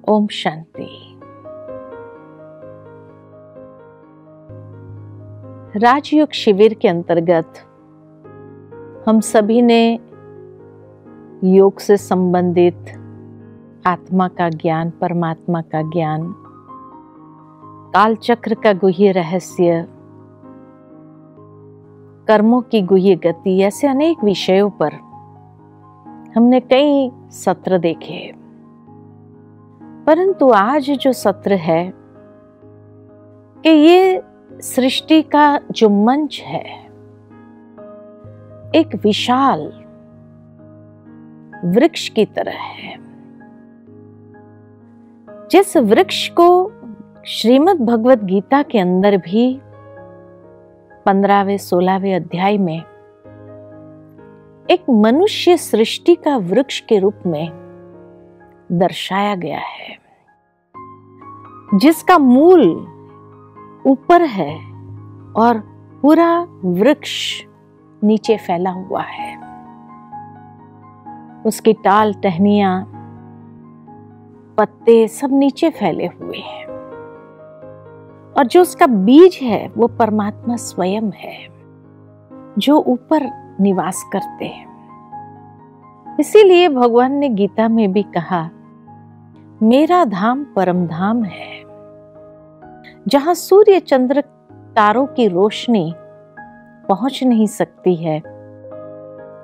ओम शांति। राजयोग शिविर के अंतर्गत हम सभी ने योग से संबंधित आत्मा का ज्ञान, परमात्मा का ज्ञान, कालचक्र का गुह्य रहस्य, कर्मों की गुह्य गति, ऐसे अनेक विषयों पर हमने कई सत्र देखे। परंतु आज जो सत्र है कि ये सृष्टि का जो मंच है एक विशाल वृक्ष की तरह है। जिस वृक्ष को श्रीमद् भगवत गीता के अंदर भी 15वें 16वें अध्याय में एक मनुष्य सृष्टि का वृक्ष के रूप में दर्शाया गया है, जिसका मूल ऊपर है और पूरा वृक्ष नीचे फैला हुआ है। उसकी टाल टहनियां, पत्ते सब नीचे फैले हुए हैं और जो उसका बीज है वो परमात्मा स्वयं है जो ऊपर निवास करते हैं। इसीलिए भगवान ने गीता में भी कहा, मेरा धाम परम धाम है, जहां सूर्य चंद्र तारों की रोशनी पहुंच नहीं सकती है,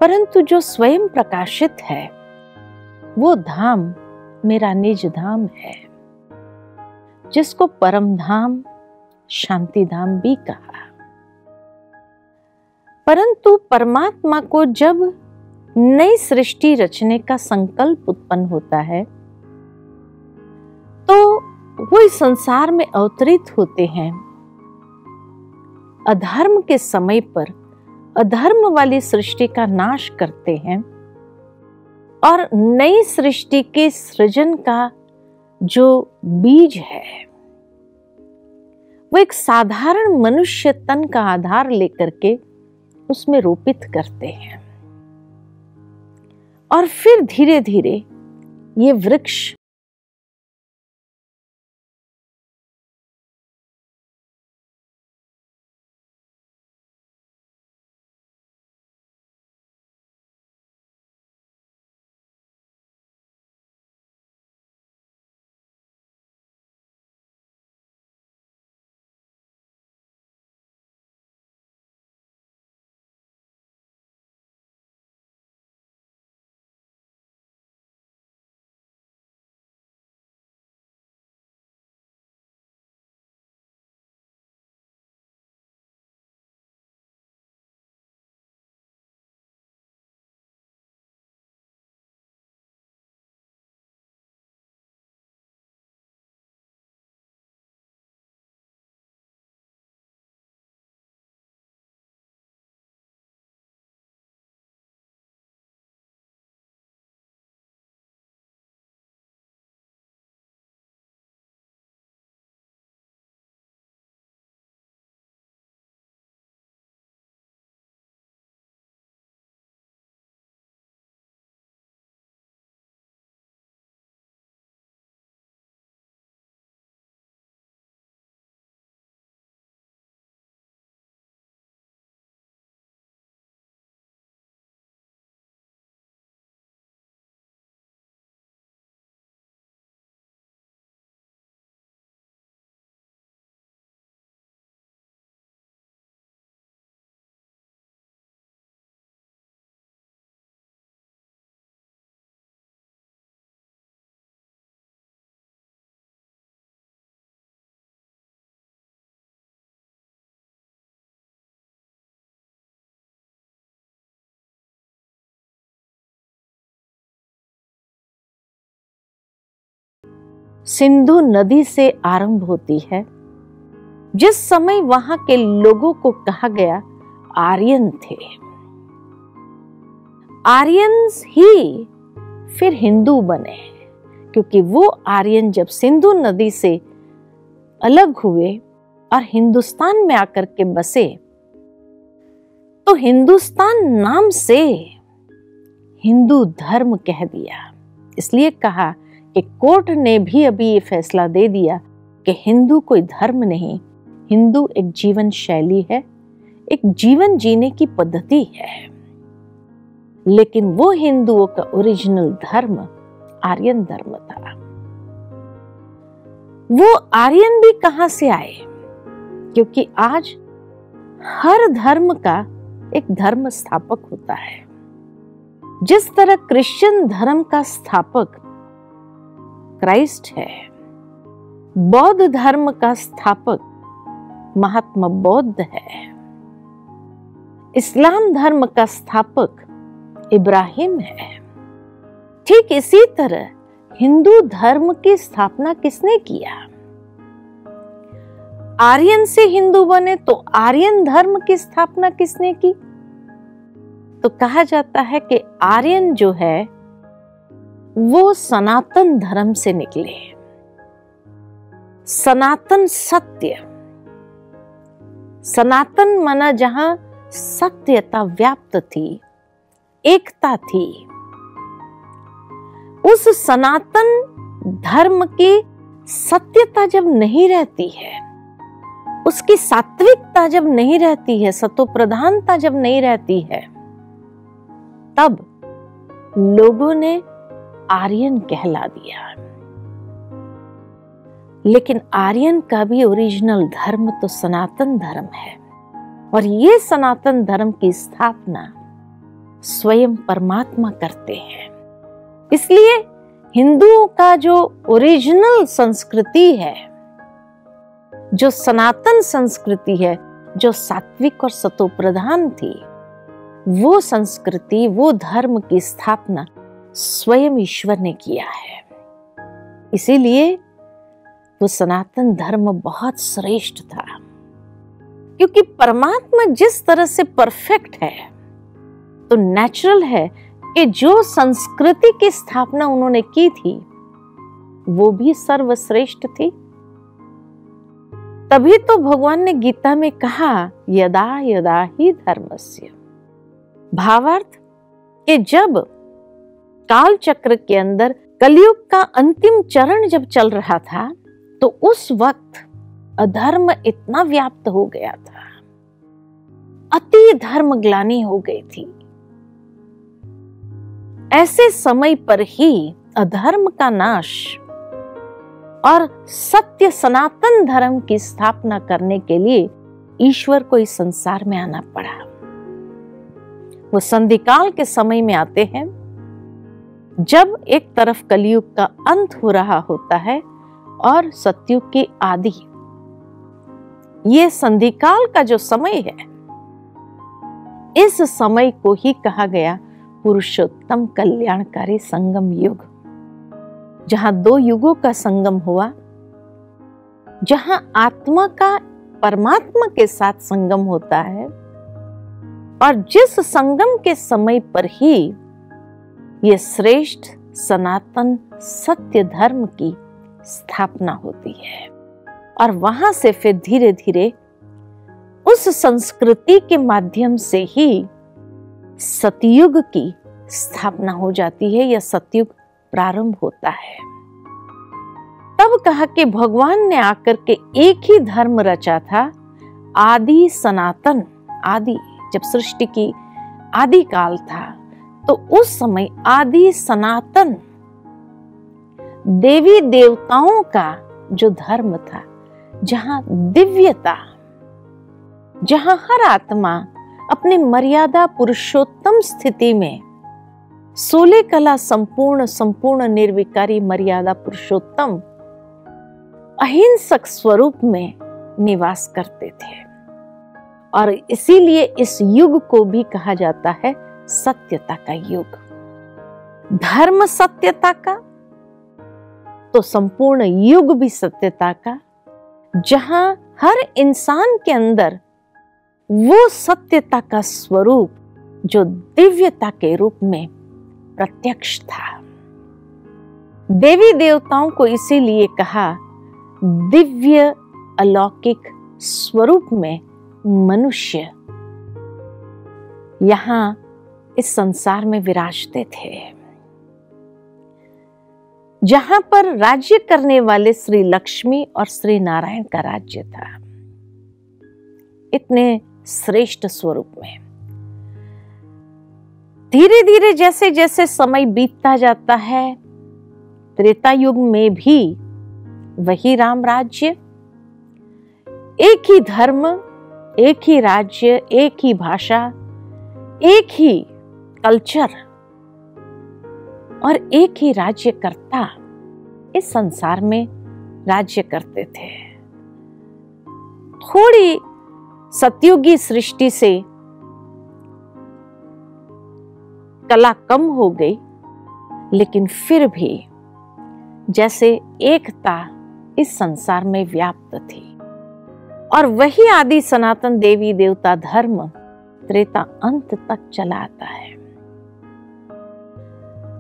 परंतु जो स्वयं प्रकाशित है वो धाम मेरा निज धाम है, जिसको परम धाम, शांति धाम भी कहा। परंतु परमात्मा को जब नई सृष्टि रचने का संकल्प उत्पन्न होता है तो वो इस संसार में अवतरित होते हैं। अधर्म के समय पर अधर्म वाली सृष्टि का नाश करते हैं और नई सृष्टि के सृजन का जो बीज है वो एक साधारण मनुष्य तन का आधार लेकर के उसमें रोपित करते हैं और फिर धीरे धीरे ये वृक्ष सिंधु नदी से आरंभ होती है। जिस समय वहां के लोगों को कहा गया आर्यन थे, आर्यंस ही फिर हिंदू बने, क्योंकि वो आर्यन जब सिंधु नदी से अलग हुए और हिंदुस्तान में आकर के बसे तो हिंदुस्तान नाम से हिंदू धर्म कह दिया। इसलिए कहा कि कोर्ट ने भी अभी ये फैसला दे दिया कि हिंदू कोई धर्म नहीं, हिंदू एक जीवन शैली है, एक जीवन जीने की पद्धति है। लेकिन वो हिंदुओं का ओरिजिनल धर्म आर्यन धर्म था। वो आर्यन भी कहां से आए? क्योंकि आज हर धर्म का एक धर्म स्थापक होता है। जिस तरह क्रिश्चियन धर्म का स्थापक क्राइस्ट है, बौद्ध धर्म का स्थापक महात्मा बुद्ध है, इस्लाम धर्म का स्थापक इब्राहिम है, ठीक इसी तरह हिंदू धर्म की स्थापना किसने किया? आर्यन से हिंदू बने, तो आर्यन धर्म की स्थापना किसने की? तो कहा जाता है कि आर्यन जो है वो सनातन धर्म से निकले। सनातन सत्य, सनातन माना जहां सत्यता व्याप्त थी, एकता थी। उस सनातन धर्म की सत्यता जब नहीं रहती है, उसकी सात्विकता जब नहीं रहती है, सतोप्रधानता जब नहीं रहती है, तब लोगों ने आर्यन कहला दिया। लेकिन आर्यन का भी ओरिजिनल धर्म तो सनातन धर्म है, और ये सनातन धर्म की स्थापना स्वयं परमात्मा करते हैं। इसलिए हिंदुओं का जो ओरिजिनल संस्कृति है, जो सनातन संस्कृति है, जो सात्विक और सतोप्रधान थी, वो संस्कृति, वो धर्म की स्थापना स्वयं ईश्वर ने किया है। इसीलिए वो सनातन धर्म बहुत श्रेष्ठ था, क्योंकि परमात्मा जिस तरह से परफेक्ट है, तो नेचुरल है कि जो संस्कृति की स्थापना उन्होंने की थी वो भी सर्वश्रेष्ठ थी। तभी तो भगवान ने गीता में कहा, यदा यदा ही धर्मस्य। भावार्थ कि जब काल चक्र के अंदर कलयुग का अंतिम चरण जब चल रहा था, तो उस वक्त अधर्म इतना व्याप्त हो गया था, अति धर्म ग्लानि हो गई थी। ऐसे समय पर ही अधर्म का नाश और सत्य सनातन धर्म की स्थापना करने के लिए ईश्वर को इस संसार में आना पड़ा। वो संधिकाल के समय में आते हैं, जब एक तरफ कलयुग का अंत हो रहा होता है और सतयुग की आदि। ये संधिकाल का जो समय है, इस समय को ही कहा गया पुरुषोत्तम कल्याणकारी संगम युग, जहां दो युगों का संगम हुआ, जहां आत्मा का परमात्मा के साथ संगम होता है, और जिस संगम के समय पर ही ये श्रेष्ठ सनातन सत्य धर्म की स्थापना होती है। और वहां से फिर धीरे धीरे उस संस्कृति के माध्यम से ही सतयुग की स्थापना हो जाती है, या सतयुग प्रारंभ होता है। तब कहा कि भगवान ने आकर के एक ही धर्म रचा था, आदि सनातन। आदि जब सृष्टि की आदि काल था, तो उस समय आदि सनातन देवी देवताओं का जो धर्म था, जहां दिव्यता, जहां हर आत्मा अपनी मर्यादा पुरुषोत्तम स्थिति में 16 कला संपूर्ण निर्विकारी मर्यादा पुरुषोत्तम अहिंसक स्वरूप में निवास करते थे। और इसीलिए इस युग को भी कहा जाता है सत्यता का युग। धर्म सत्यता का, तो संपूर्ण युग भी सत्यता का, जहां हर इंसान के अंदर वो सत्यता का स्वरूप जो दिव्यता के रूप में प्रत्यक्ष था। देवी देवताओं को इसीलिए कहा दिव्य अलौकिक स्वरूप में मनुष्य यहां इस संसार में विराजते थे। जहां पर राज्य करने वाले श्री लक्ष्मी और श्री नारायण का राज्य था, इतने श्रेष्ठ स्वरूप में। धीरे धीरे जैसे जैसे समय बीतता जाता है, त्रेता युग में भी वही राम राज्य, एक ही धर्म, एक ही राज्य, एक ही भाषा, एक ही कल्चर और एक ही राज्यकर्ता इस संसार में राज्य करते थे। थोड़ी सतयुगी सृष्टि से कला कम हो गई, लेकिन फिर भी जैसे एकता इस संसार में व्याप्त थी। और वही आदि सनातन देवी देवता धर्म त्रेता अंत तक चला आता है।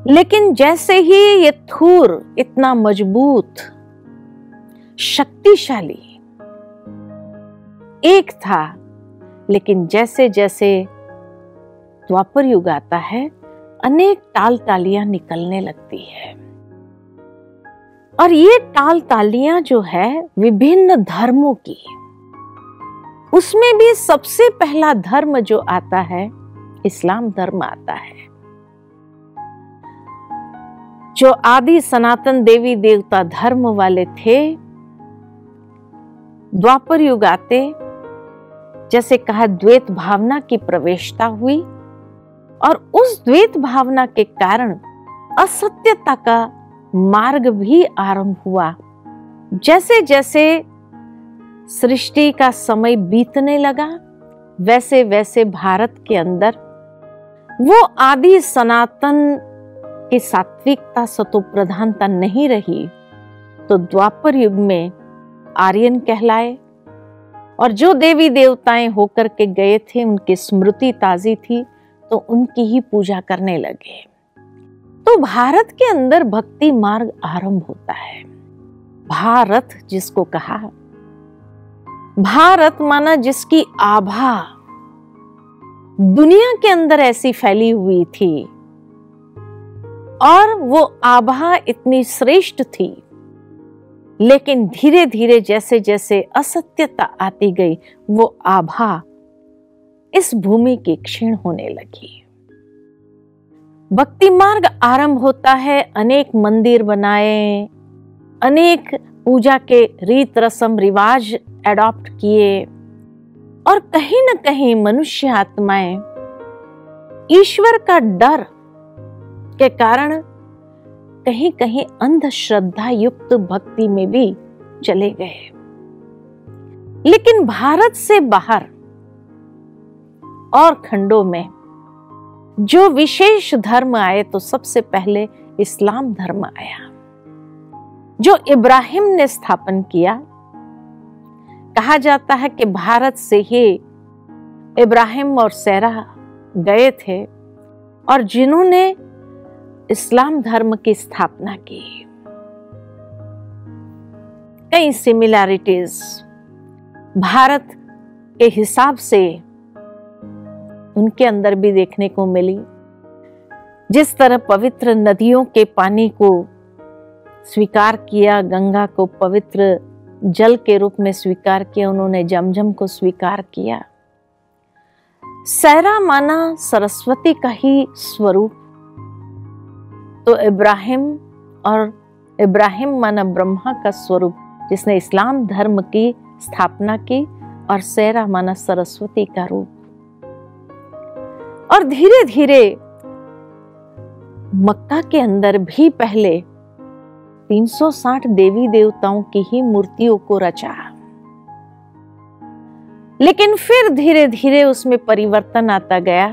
लेकिन जैसे ही ये थूर इतना मजबूत, शक्तिशाली एक था, लेकिन जैसे जैसे द्वापर युग आता है, अनेक टाल टालियां निकलने लगती है। और ये टाल टालियां जो है विभिन्न धर्मों की, उसमें भी सबसे पहला धर्म जो आता है, इस्लाम धर्म आता है, जो आदि सनातन देवी देवता धर्म वाले थे। द्वापर युग आते, जैसे कहा, द्वैत भावना की प्रवेशता हुई और उस द्वैत भावना के कारण असत्यता का मार्ग भी आरंभ हुआ। जैसे जैसे सृष्टि का समय बीतने लगा, वैसे वैसे भारत के अंदर वो आदि सनातन की सात्विकता, सतोप्रधानता नहीं रही, तो द्वापर युग में आर्यन कहलाए। और जो देवी देवताएं होकर के गए थे, उनकी स्मृति ताजी थी, तो उनकी ही पूजा करने लगे। तो भारत के अंदर भक्ति मार्ग आरंभ होता है। भारत जिसको कहा, भारत माना जिसकी आभा दुनिया के अंदर ऐसी फैली हुई थी, और वो आभा इतनी श्रेष्ठ थी, लेकिन धीरे धीरे जैसे जैसे असत्यता आती गई, वो आभा इस भूमि की क्षीण होने लगी। भक्ति मार्ग आरंभ होता है, अनेक मंदिर बनाए, अनेक पूजा के रीत रस्म रिवाज एडॉप्ट किए, और कहीं न कहीं मनुष्य आत्माएं ईश्वर का डर के कारण कहीं कहीं अंधश्रद्धा युक्त भक्ति में भी चले गए। लेकिन भारत से बाहर और खंडों में जो विशेष धर्म आए, तो सबसे पहले इस्लाम धर्म आया, जो इब्राहिम ने स्थापन किया। कहा जाता है कि भारत से ही इब्राहिम और सैरा गए थे, और जिन्होंने इस्लाम धर्म की स्थापना की। कई सिमिलैरिटीज भारत के हिसाब से उनके अंदर भी देखने को मिली। जिस तरह पवित्र नदियों के पानी को स्वीकार किया, गंगा को पवित्र जल के रूप में स्वीकार किया, उन्होंने जमजम को स्वीकार किया। सैरा माना सरस्वती का ही स्वरूप, तो इब्राहिम माना ब्रह्मा का स्वरूप, जिसने इस्लाम धर्म की स्थापना की, और सैरा माना सरस्वती का रूप। और धीरे धीरे मक्का के अंदर भी पहले 360 देवी देवताओं की ही मूर्तियों को रचा, लेकिन फिर धीरे धीरे उसमें परिवर्तन आता गया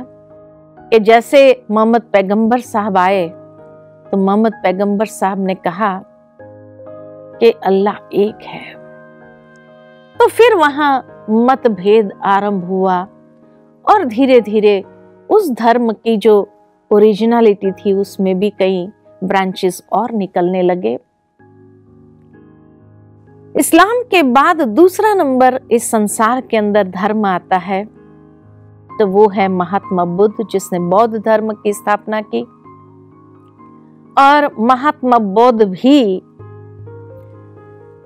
कि जैसे मोहम्मद पैगंबर साहब आए, तो मोहम्मद पैगंबर साहब ने कहा कि अल्लाह एक है। तो फिर वहां मतभेद आरंभ हुआ, और धीरे धीरे उस धर्म की जो ओरिजिनलिटी थी, उसमें भी कई ब्रांचेस और निकलने लगे। इस्लाम के बाद दूसरा नंबर इस संसार के अंदर धर्म आता है, तो वो है महात्मा बुद्ध, जिसने बौद्ध धर्म की स्थापना की। और महात्मा बुद्ध भी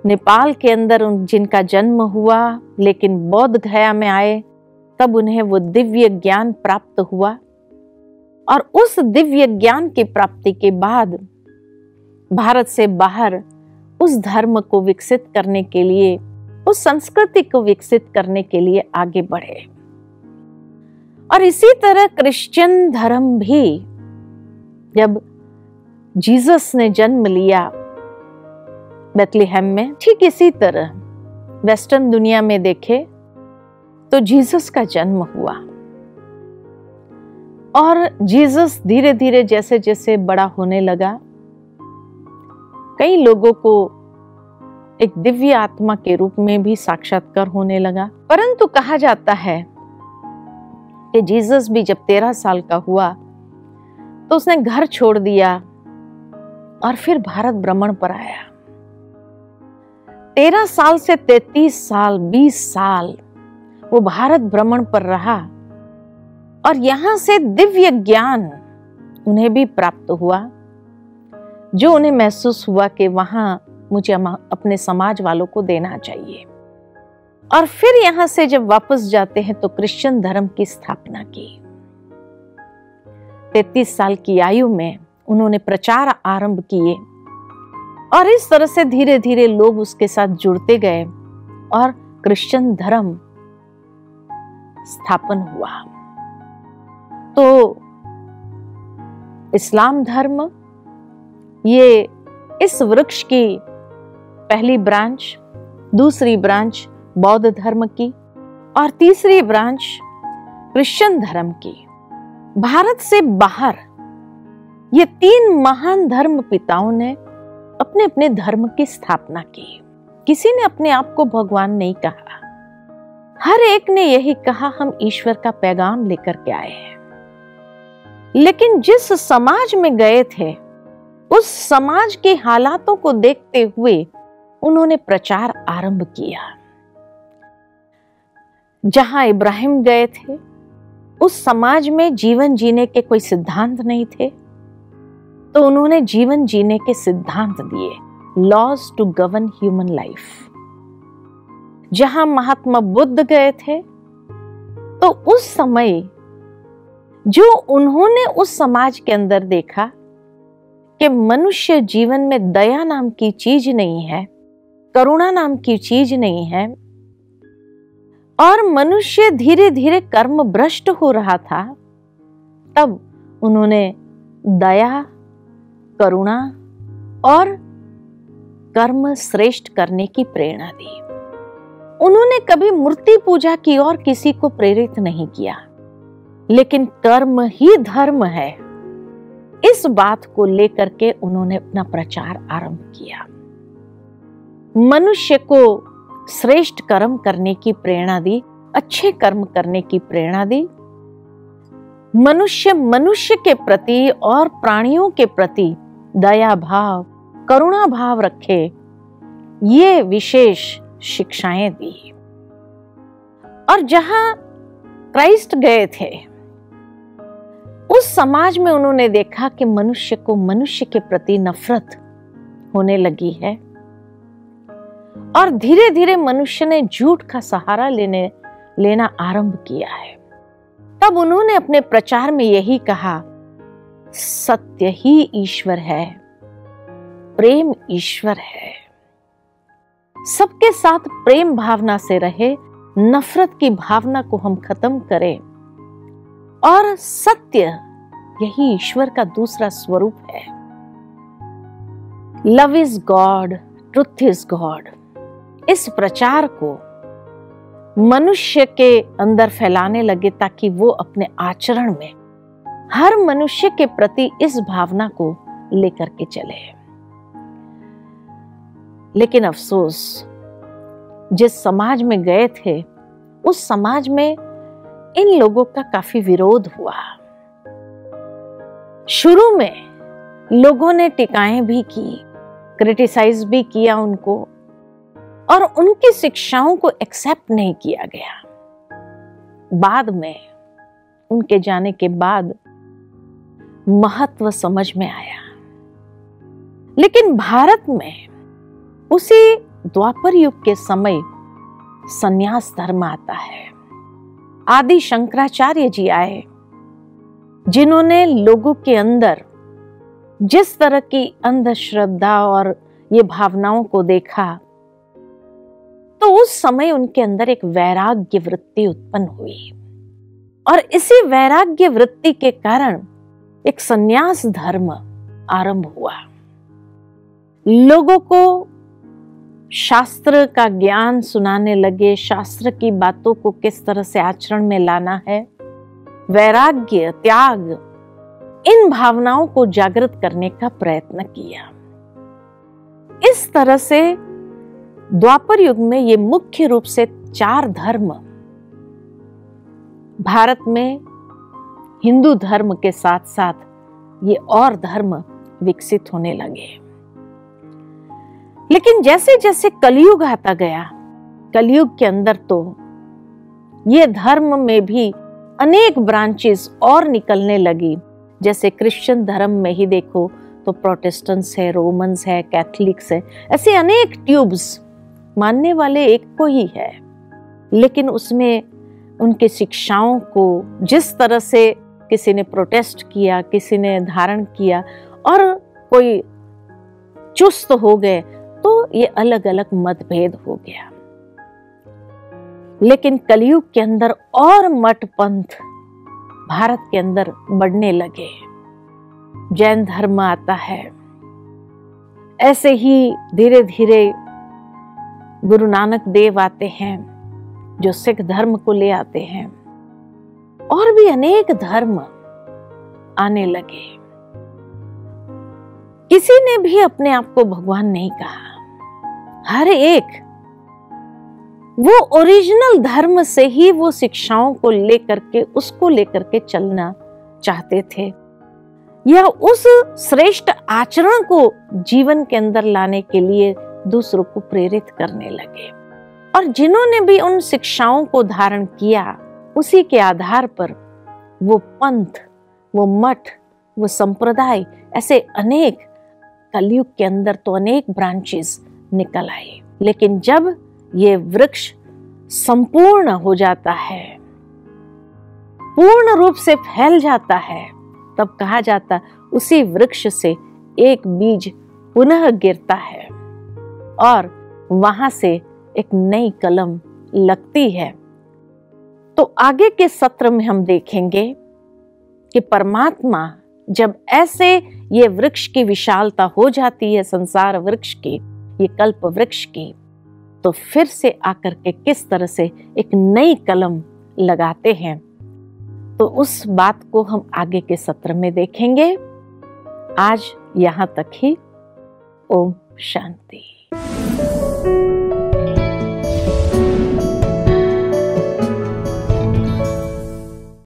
नेपाल के अंदर जिनका जन्म हुआ, लेकिन बौद्ध गया में आए तब उन्हें वो दिव्य ज्ञान प्राप्त हुआ। और उस दिव्य ज्ञान की प्राप्ति के बाद भारत से बाहर उस धर्म को विकसित करने के लिए, उस संस्कृति को विकसित करने के लिए आगे बढ़े। और इसी तरह क्रिश्चियन धर्म भी, जब जीसस ने जन्म लिया बेथलेहम में, ठीक इसी तरह वेस्टर्न दुनिया में देखे तो जीसस का जन्म हुआ। और जीसस धीरे धीरे जैसे जैसे बड़ा होने लगा, कई लोगों को एक दिव्य आत्मा के रूप में भी साक्षात्कार होने लगा। परंतु कहा जाता है कि जीसस भी जब 13 साल का हुआ तो उसने घर छोड़ दिया और फिर भारत भ्रमण पर आया। 13 साल से 33 साल, 20 साल वो भारत भ्रमण पर रहा और यहां से दिव्य ज्ञान उन्हें भी प्राप्त हुआ, जो उन्हें महसूस हुआ कि वहां मुझे अपने समाज वालों को देना चाहिए। और फिर यहां से जब वापस जाते हैं तो क्रिश्चियन धर्म की स्थापना की। 33 साल की आयु में उन्होंने प्रचार आरंभ किए और इस तरह से धीरे धीरे लोग उसके साथ जुड़ते गए और क्रिश्चियन धर्म स्थापन हुआ। तो इस्लाम धर्म, ये इस वृक्ष की पहली ब्रांच, दूसरी ब्रांच बौद्ध धर्म की और तीसरी ब्रांच क्रिश्चियन धर्म की। भारत से बाहर ये 3 महान धर्म पिताओं ने अपने अपने धर्म की स्थापना की। किसी ने अपने आप को भगवान नहीं कहा, हर एक ने यही कहा हम ईश्वर का पैगाम लेकर के आए हैं। लेकिन जिस समाज में गए थे उस समाज के हालातों को देखते हुए उन्होंने प्रचार आरंभ किया। जहां इब्राहिम गए थे उस समाज में जीवन जीने के कोई सिद्धांत नहीं थे, तो उन्होंने जीवन जीने के सिद्धांत दिए, laws to govern human life. जहां महात्मा बुद्ध गए थे तो उस समय जो उन्होंने उस समाज के अंदर देखा कि मनुष्य जीवन में दया नाम की चीज नहीं है, करुणा नाम की चीज नहीं है, और मनुष्य धीरे धीरे कर्म भ्रष्ट हो रहा था, तब उन्होंने दया, करुणा और कर्म श्रेष्ठ करने की प्रेरणा दी। उन्होंने कभी मूर्ति पूजा की और किसी को प्रेरित नहीं किया, लेकिन कर्म ही धर्म है, इस बात को लेकर के उन्होंने अपना प्रचार आरंभ किया। मनुष्य को श्रेष्ठ कर्म करने की प्रेरणा दी, अच्छे कर्म करने की प्रेरणा दी। मनुष्य के प्रति और प्राणियों के प्रति दया भाव, करुणा भाव रखे, ये विशेष शिक्षाएं दी। और जहां क्राइस्ट गए थे उस समाज में उन्होंने देखा कि मनुष्य को मनुष्य के प्रति नफरत होने लगी है और धीरे धीरे मनुष्य ने झूठ का सहारा लेना आरंभ किया है। तब उन्होंने अपने प्रचार में यही कहा, सत्य ही ईश्वर है, प्रेम ईश्वर है। सबके साथ प्रेम भावना से रहे, नफरत की भावना को हम खत्म करें, और सत्य यही ईश्वर का दूसरा स्वरूप है। Love is God, truth is God. इस प्रचार को मनुष्य के अंदर फैलाने लगे ताकि वो अपने आचरण में हर मनुष्य के प्रति इस भावना को लेकर के चले। लेकिन अफसोस, जिस समाज में गए थे उस समाज में इन लोगों का काफी विरोध हुआ। शुरू में लोगों ने टिकाएं भी की, क्रिटिसाइज भी किया उनको, और उनकी शिक्षाओं को एक्सेप्ट नहीं किया गया। बाद में उनके जाने के बाद महत्व समझ में आया लेकिन भारत में उसी द्वापर युग के समय संन्यास धर्म आता है। आदि शंकराचार्य जी आए, जिन्होंने लोगों के अंदर जिस तरह की अंधश्रद्धा और ये भावनाओं को देखा, तो उस समय उनके अंदर एक वैराग्य वृत्ति उत्पन्न हुई और इसी वैराग्य वृत्ति के कारण एक संन्यास धर्म आरंभ हुआ। लोगों को शास्त्र का ज्ञान सुनाने लगे, शास्त्र की बातों को किस तरह से आचरण में लाना है, वैराग्य, त्याग, इन भावनाओं को जागृत करने का प्रयत्न किया। इस तरह से द्वापर युग में ये मुख्य रूप से 4 धर्म भारत में हिंदू धर्म के साथ साथ ये और धर्म विकसित होने लगे। लेकिन जैसे जैसे कलयुग आता गया, कलयुग के अंदर तो ये धर्म में भी अनेक ब्रांचेस और निकलने लगी। जैसे क्रिश्चियन धर्म में ही देखो तो प्रोटेस्टेंट्स है, रोमन्स है, कैथलिक्स है, ऐसे अनेक ट्यूब्स, मानने वाले एक को ही है, लेकिन उसमें उनके शिक्षाओं को जिस तरह से किसी ने प्रोटेस्ट किया, किसी ने धारण किया और कोई चुस्त हो गए, तो ये अलग अलग मतभेद हो गया। लेकिन कलयुग के अंदर और मठ पंथ भारत के अंदर बढ़ने लगे। जैन धर्म आता है, ऐसे ही धीरे धीरे गुरु नानक देव आते हैं जो सिख धर्म को ले आते हैं, और भी अनेक धर्म आने लगे। किसी ने भी अपने आप को भगवान नहीं कहा, हर एक वो ओरिजिनल धर्म से ही वो शिक्षाओं को लेकर के, उसको लेकर के चलना चाहते थे, या उस श्रेष्ठ आचरण को जीवन के अंदर लाने के लिए दूसरों को प्रेरित करने लगे। और जिन्होंने भी उन शिक्षाओं को धारण किया, उसी के आधार पर वो पंथ, वो मठ, वो संप्रदाय, ऐसे अनेक कलयुग के अंदर तो अनेक ब्रांचेस निकल आई। लेकिन जब ये वृक्ष संपूर्ण हो जाता है, पूर्ण रूप से फैल जाता है, तब कहा जाता उसी वृक्ष से एक बीज पुनः गिरता है और वहां से एक नई कलम लगती है। तो आगे के सत्र में हम देखेंगे कि परमात्मा जब ऐसे ये वृक्ष की विशालता हो जाती है, संसार वृक्ष की, ये कल्प वृक्ष की, तो फिर से आकर के किस तरह से एक नई कलम लगाते हैं, तो उस बात को हम आगे के सत्र में देखेंगे। आज यहां तक ही। ओम शांति।